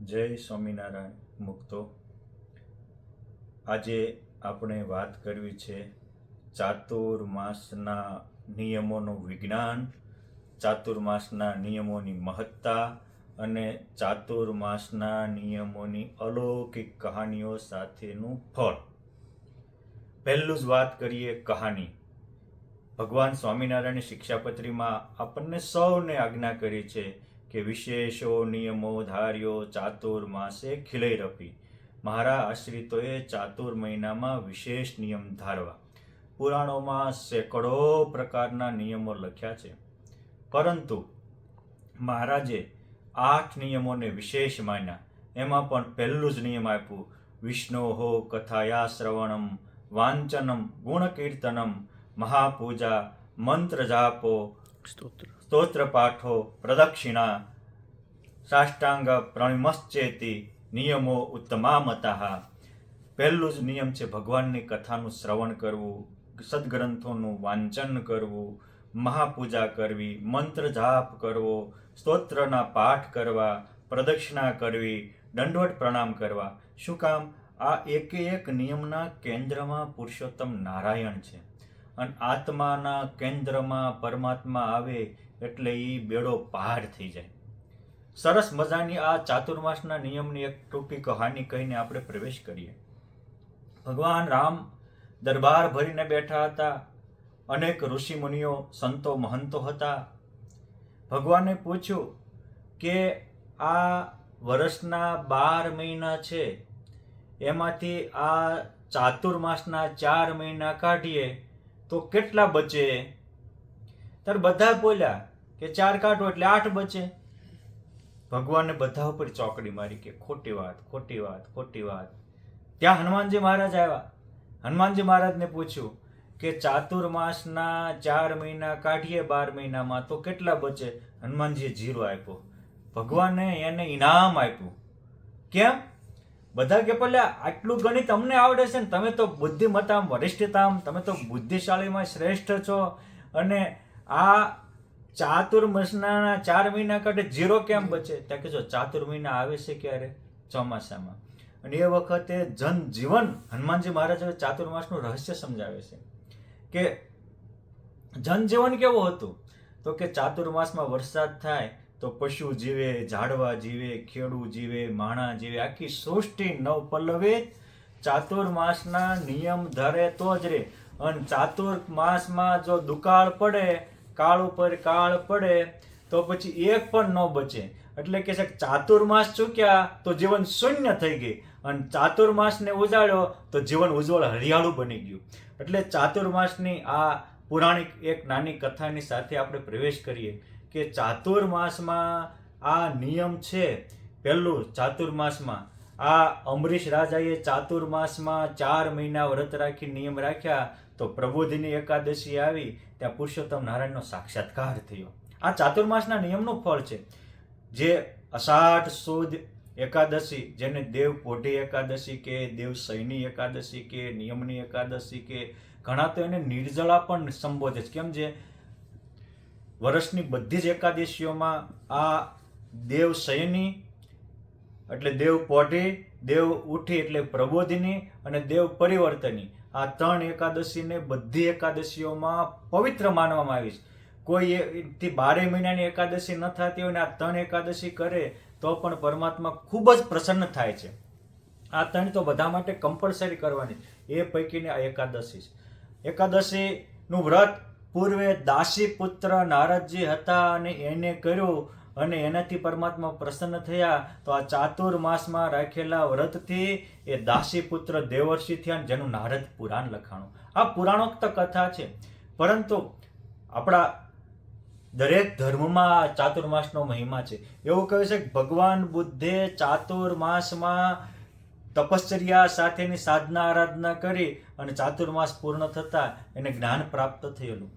જય સ્વામિનારાયણ મુક્તો. આજે આપણે વાત કરવી છે ચાતુર્માસના નિયમોનું વિજ્ઞાન, ચાતુર્માસના નિયમોની મહત્તા અને ચાતુર્માસના નિયમોની અલૌકિક કહાનીઓ સાથેનું ફળ. પહેલું જ વાત કરીએ કહાની. ભગવાન સ્વામિનારાયણની શિક્ષાપત્રીમાં આપણને સૌને આજ્ઞા કરી છે કે વિશેષો નિયમો ધાર્યો ચાતુર્માસે ખિલૈરપી. મારા આશ્રિતોએ ચાતુર મહિનામાં વિશેષ નિયમ ધારવા. પુરાણોમાં સેંકડો પ્રકારના નિયમો લખ્યા છે, પરંતુ મહારાજે 8 નિયમોને વિશેષ માન્યા. એમાં પણ પહેલું જ નિયમ આપ્યું, વિષ્ણોહો કથાયા શ્રવણમ વાંચનમ ગુણકીર્તનમ મહાપૂજા મંત્ર જાપો સ્તોત્ર પાઠો પ્રદક્ષિણા સાષ્ટાંગ પ્રણિમશ્ચેતિ નિયમો ઉત્તમામતઃ. પહેલું જ નિયમ છે ભગવાનની કથાનું શ્રવણ કરવું, સદગ્રંથોનું વાંચન કરવું, મહાપૂજા કરવી, મંત્ર જાપ કરવો, સ્તોત્રના પાઠ કરવા, પ્રદક્ષિણા કરવી, દંડવત પ્રણામ કરવા. શું કામ? આ એકે એક નિયમના કેન્દ્રમાં પુરુષોત્તમ નારાયણ છે, અને આત્માના કેન્દ્રમાં પરમાત્મા આવે એટલે એ બેડો પાર થઈ જાય. સરસ મજાની આ ચાતુર્માસના નિયમની એક ટૂંકી કહાની કહીને આપણે પ્રવેશ કરીએ. ભગવાન રામ દરબાર ભરીને બેઠા હતા. અનેક ઋષિ મુનિઓ સંતો મહંતો હતા. ભગવાને પૂછ્યું કે આ વર્ષના 12 મહિના છે, એમાંથી આ ચાતુર્માસના 4 મહિના કાઢીએ તો કેટલા બચે? ત્યારે બધા બોલ્યા કે 4 કાઢો એટલે 8 બચે. ભગવાનને બધા ઉપર ચોકડી મારી કે ખોટી વાત, ખોટી વાત, ખોટી વાત. ત્યાં હનુમાનજી મહારાજ આવ્યા. હનુમાનજી મહારાજને પૂછ્યું કે ચાતુર્માસના 4 મહિના કાઢીએ 12 મહિનામાં તો કેટલા બચે? હનુમાનજીએ 0 આપ્યો. ભગવાને એને ઇનામ આપ્યું. કેમ? બધા કે પેલા આટલું ગણિત અમને આવડે છે ને, તમે તો બુદ્ધિમતામ વરિષ્ઠતામ, તમે તો બુદ્ધિશાળીમાં શ્રેષ્ઠ છો, અને આ ચાતુર્માસના 4 મહિના કાઢે 0 કેમ બચે? ત્યાં કે જો ચાતુર મહિના આવે છે ક્યારે? ચોમાસામાં. અને એ વખતે જનજીવન, હનુમાનજી મહારાજ ચાતુર્માસનું રહસ્ય સમજાવે છે કે જનજીવન કેવું હતું. તો કે ચાતુર્માસમાં વરસાદ થાય તો પશુ જીવે, ઝાડવા જીવે, ખેડૂ જીવે, માણા જીવે, આખી સૃષ્ટિ નવ પલ્લવિત. ચાતુર્માસના નિયમ ધરે તો જ રે. અને ચાતુર્માસમાં જો દુકાળ પડે, કાળ ઉપર કાળ પડે, તો પછી એક પણ ન બચે. એટલે કે ચાતુર્માસ ચૂક્યા તો જીવન શૂન્ય થઈ ગઈ, અને ચાતુર્માસને ઉજાડ્યો તો જીવન ઉજ્જવળ હરિયાળું બની ગયું. એટલે ચાતુર્માસની આ પુરાણિક એક નાની કથાની સાથે આપણે પ્રવેશ કરીએ કે ચાતુર્માસમાં આ નિયમ છે. પહેલું, ચાતુર્માસમાં આ અમરીશ રાજાએ ચાતુર્માસમાં 4 મહિના વ્રત રાખી નિયમ રાખ્યા, તો પ્રબોધિની એકાદશી આવી, ત્યાં પુરુષોત્તમ નારાયણનો સાક્ષાત્કાર થયો. આ ચાતુર્માસના નિયમનું ફળ છે. જે અષાઢ સુદ એકાદશી, જેને દેવ પોઢી એકાદશી કે, દેવ સૈની એકાદશી કે, નિયમની એકાદશી કે, ઘણા તો એને નિર્જળા પણ સંબોધે છે. કેમ? જે વર્ષની બધી જ એકાદશીઓમાં આ દેવ શયની એટલે દેવ પોઢી, દેવ ઉઠી એટલે પ્રબોધિની, અને દેવ પરિવર્તની, આ 3 એકાદશીને બધી એકાદશીઓમાં પવિત્ર માનવામાં આવી છે. કોઈ થી 12 મહિનાની એકાદશી ન થતી હોય ને આ 3 એકાદશી કરે તો પણ પરમાત્મા ખૂબ જ પ્રસન્ન થાય છે. આ 3 તો બધા માટે કમ્પલસરી કરવાની. એ પૈકીની આ એકાદશી છે. એકાદશીનું વ્રત પૂર્વે દાસી પુત્ર નારદજી હતા, અને એને કર્યું, અને એનાથી પરમાત્મા પ્રસન્ન થયા. તો આ ચાતુર્માસમાં રાખેલા વ્રતથી એ દાસી પુત્ર દેવર્ષિ થયા, જેનું નારદ પુરાણ લખાણું. આ પુરાણોક્ત કથા છે, પરંતુ આપણા દરેક ધર્મમાં ચાતુર્માસનો મહિમા છે. એવું કહે છે કે ભગવાન બુદ્ધે ચાતુર્માસમાં તપશ્ચર્યા સાથેની સાધના આરાધના કરી, અને ચાતુર્માસ પૂર્ણ થતા એને જ્ઞાન પ્રાપ્ત થયેલું.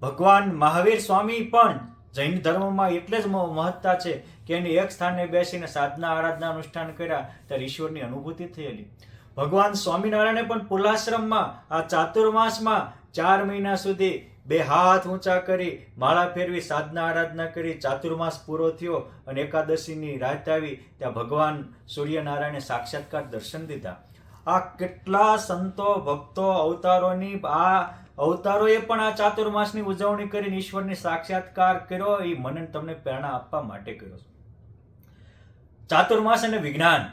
ભગવાન મહાવીર સ્વામી પણ જૈન ધર્મમાં એટલે જ મહત્તા છે કે એની એક સ્થાને બેસીને સાધના આરાધના અનુષ્ઠાન કર્યા ત્યારે ઈશ્વરની અનુભૂતિ થયેલી. ભગવાન સ્વામિનારાયણે પણ પુલાશ્રમમાં આ ચાતુર્માસમાં 4 મહિના સુધી 2 હાથ ઊંચા કરી માળા ફેરવી સાધના આરાધના કરી ચાતુર્માસ પૂરો થયો અને એકાદશીની રાત આવી ત્યાં ભગવાન સૂર્યનારાયણે સાક્ષાત્કાર દર્શન દીધા. આ કેટલા સંતો ભક્તો અવતારોની આ અવતારોએ પણ આ ચાતુર્માસની ઉજવણી કરીને ઈશ્વરની સાક્ષાત્કાર કર્યો. એ મને તમને પ્રેરણા આપવા માટે કર્યો. ચાતુર્માસ અને વિજ્ઞાન,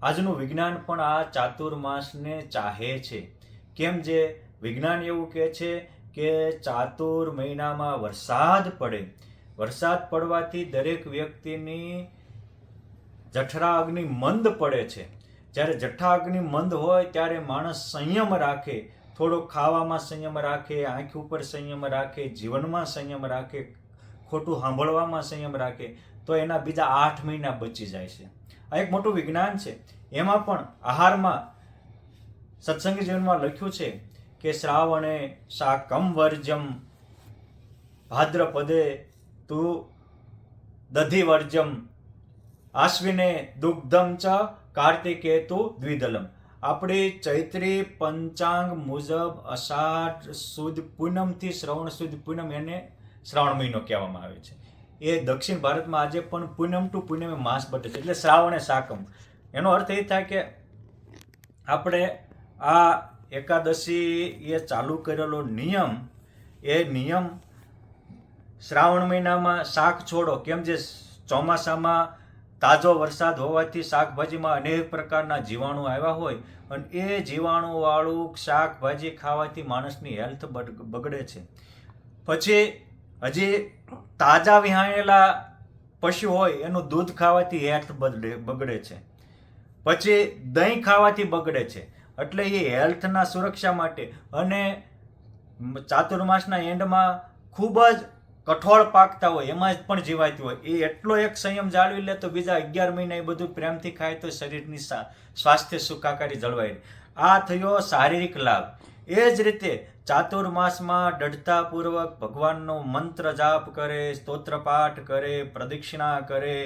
આજનું વિજ્ઞાન પણ આ ચાતુર્માસને ચાહે છે. કેમ? જે વિજ્ઞાન એવું કહે છે કે ચાતુર મહિનામાં વરસાદ પડે, વરસાદ પડવાથી દરેક વ્યક્તિની જઠરા અગ્નિ મંદ પડે છે. જ્યારે જઠરા અગ્નિ મંદ હોય ત્યારે માણસ સંયમ રાખે, થોડો ખાવામાં સંયમ રાખે, આંખ ઉપર સંયમ રાખે, જીવનમાં સંયમ રાખે, ખોટું સાંભળવામાં સંયમ રાખે, તો એના બીજા 8 મહિના બચી જાય છે. આ એક મોટું વિજ્ઞાન છે. એમાં પણ આહારમાં સત્સંગી જીવનમાં લખ્યું છે કે શ્રાવણે શાકમ વર્જમ, ભાદ્રપદે તું દધી વર્જમ, આશ્વિને દુગ્ધમ ચ, કાર્તિકે તું દ્વિદલમ. આપણી ચૈત્રી પંચાંગ મુજબ અષાઢ સુદ પૂનમથી શ્રવણ સુદ પૂનમ એને શ્રાવણ મહિનો કહેવામાં આવે છે. એ દક્ષિણ ભારતમાં આજે પણ પૂનમ ટુ પૂનમે માસ બટે છે, એટલે શ્રાવણે શાકમ. એનો અર્થ એ થાય કે આપણે આ એકાદશી એ ચાલુ કરેલો નિયમ, એ નિયમ શ્રાવણ મહિનામાં શાક છોડો. કેમ? જે ચોમાસામાં તાજો વરસાદ હોવાથી શાકભાજીમાં અનેક પ્રકારના જીવાણુ આવ્યા હોય અને એ જીવાણુવાળું શાકભાજી ખાવાથી માણસની હેલ્થ બગડે છે. પછી હજી તાજા વિહાણેલા પશુ હોય એનું દૂધ ખાવાથી હેલ્થ બગડે છે. પછી દહીં ખાવાથી બગડે છે. એટલે એ હેલ્થના સુરક્ષા માટે અને ચાતુર્માસના એન્ડમાં ખૂબ જ કઠોળ પાકતા હોય એમાં પણ જીવાતી હોય, એ એટલો એક સંયમ જાળવી લે તો બીજા 11 મહિના એ બધું પ્રેમથી ખાય તો શરીરની સ્વાસ્થ્ય સુખાકારી જળવાય. આ થયો શારીરિક લાભ. એ જ રીતે ચાતુર્માસમાં દૃઢતાપૂર્વક ભગવાનનો મંત્ર જાપ કરે, સ્તોત્ર પાઠ કરે, પ્રદક્ષિણા કરે,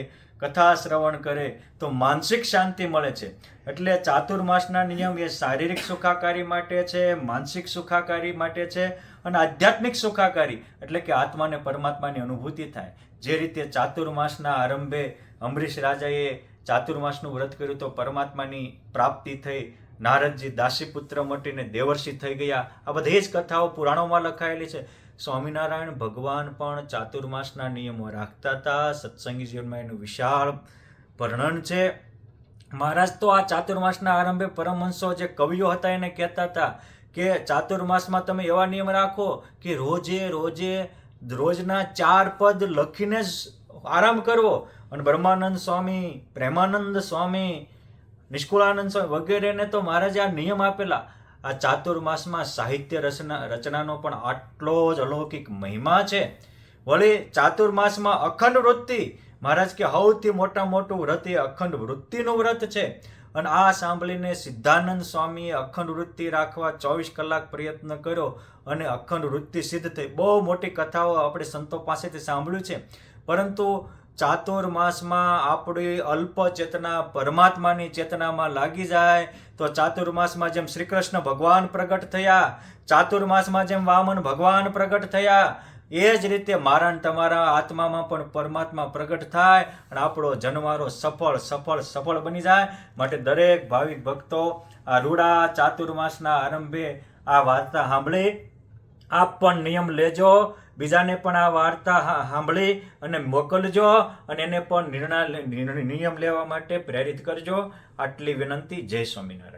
કથા શ્રવણ કરે તો માનસિક શાંતિ મળે છે. એટલે ચાતુર્માસના નિયમ એ શારીરિક સુખાકારી માટે છે, માનસિક સુખાકારી માટે છે અને આધ્યાત્મિક સુખાકારી એટલે કે આત્માને પરમાત્માની અનુભૂતિ થાય. જે રીતે ચાતુર્માસના આરંભે અમરીશ રાજાએ ચાતુર્માસનું વ્રત કર્યું તો પરમાત્માની પ્રાપ્તિ થઈ, નારદજી દાસીપુત્ર મટીને દેવર્ષિ થઈ ગયા. આ બધી જ કથાઓ પુરાણોમાં લખાયેલી છે. સ્વામિનારાયણ ભગવાન પણ ચાતુર્માસના નિયમો રાખતા હતા. સત્સંગી જીવનમાં એનું વિશાળ વર્ણન છે. મહારાજ તો આ ચાતુર્માસના આરંભે પરમહંસો જે કવિઓ હતા એને કહેતા હતા કે ચાતુર્માસમાં તમે એવા નિયમ રાખો કે રોજના 4 પદ લખીને જ આરામ કરવો. અને બ્રહ્માનંદ સ્વામી, પ્રેમાનંદ સ્વામી, નિષ્કુળાનંદ સ્વામી વગેરેને તો મહારાજે આ નિયમ આપેલા. આ ચાતુર્માસમાં સાહિત્ય રચનાનો પણ આટલો જ અલૌકિક મહિમા છે. વળી ચાતુર્માસમાં અખંડ વૃત્તિ, મહારાજ કે સૌથી મોટું વ્રત એ અખંડ વૃત્તિનું વ્રત છે. અને આ સાંભળીને સિદ્ધાનંદ સ્વામીએ અખંડ વૃત્તિ રાખવા 24 કલાક પ્રયત્ન કર્યો અને અખંડ વૃત્તિ સિદ્ધ થઈ. બહુ મોટી કથાઓ આપણે સંતો પાસેથી સાંભળ્યું છે. પરંતુ ચાતુર્માસમાં આપણી અલ્પ ચેતના પરમાત્માની ચેતનામાં લાગી જાય તો ચાતુર્માસમાં જેમ શ્રી કૃષ્ણ ભગવાન પ્રગટ થયા, ચાતુર્માસમાં જેમ વામન ભગવાન પ્રગટ થયા, એ જ રીતે મારા ને તમારા આત્મામાં પણ પરમાત્મા પ્રગટ થાય અને આપણો જન્મારો સફળ બની જાય. માટે દરેક ભાવિક ભક્તો આ રૂડા ચાતુર્માસના આરંભે આ વાર્તા સાંભળી આપ પણ નિયમ લેજો, બીજાને પણ આ વાર્તા સાંભળી અને મોકલજો અને એને પણ નિયમ લેવા માટે પ્રેરિત કરજો. આટલી વિનંતી. જય સ્વામિનારાયણ.